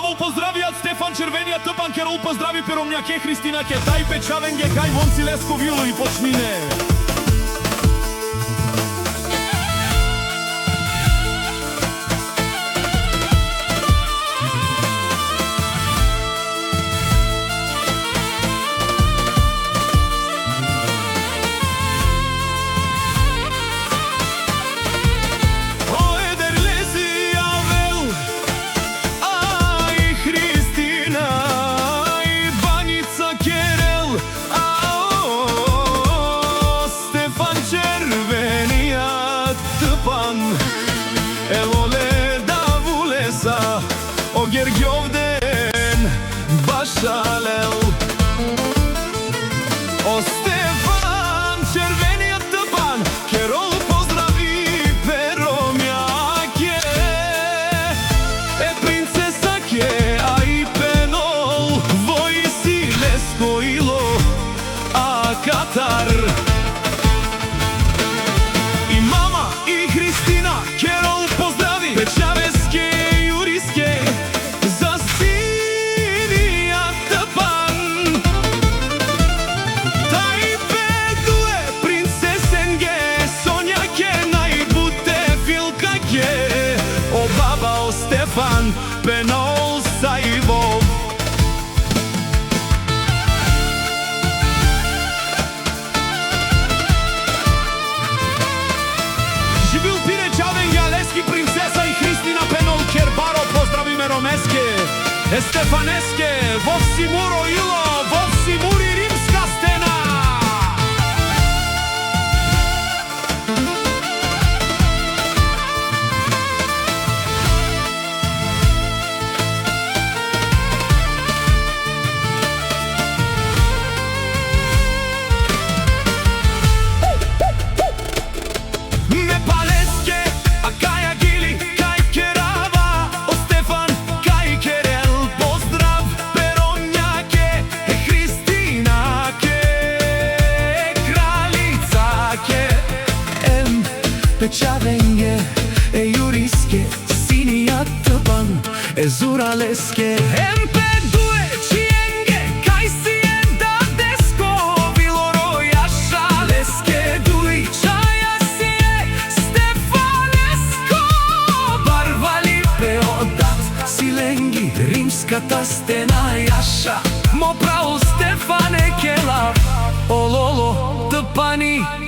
Павол поздравиат Стефан Червенијат, Тъпан Керол поздрави Перомњаке, Христина ке тај Печавенге, кај Вонци Леско Вило и почнине. Evo le da vulesa o Gergjovden Bašalel O Stefan Červeniјat Tăpan Kerol pozdravi Peromјake E princesa ke a i penol Vojsi Lesko Ilo a Katar I mama i Hristina Kerol pozdravi Pečaveske i Juriske za Sinijat Tăpan Taj pedue princesenge Sonjake najbute filkake O baba o Stefan Penol Sajvov Живил Пире Чавенге, Алески принцеса и Христина Пенол Кербаро поздравиме Ромеске, Естефанеске, Вовси Муро Ило, Вовси Мури Римска стена. Pečavenge, e Juriske, Sinijat Tăpan, e Zuraleske, MP2 Čienge, kaj si je da desko, Vilorojaša Leske, Duj, Čaja si je Stefanesko, Barvali Peodat, Silengi, Rimska ta stena jaša, Mo pravo Stefane Kelav, Ololo, Tăpani,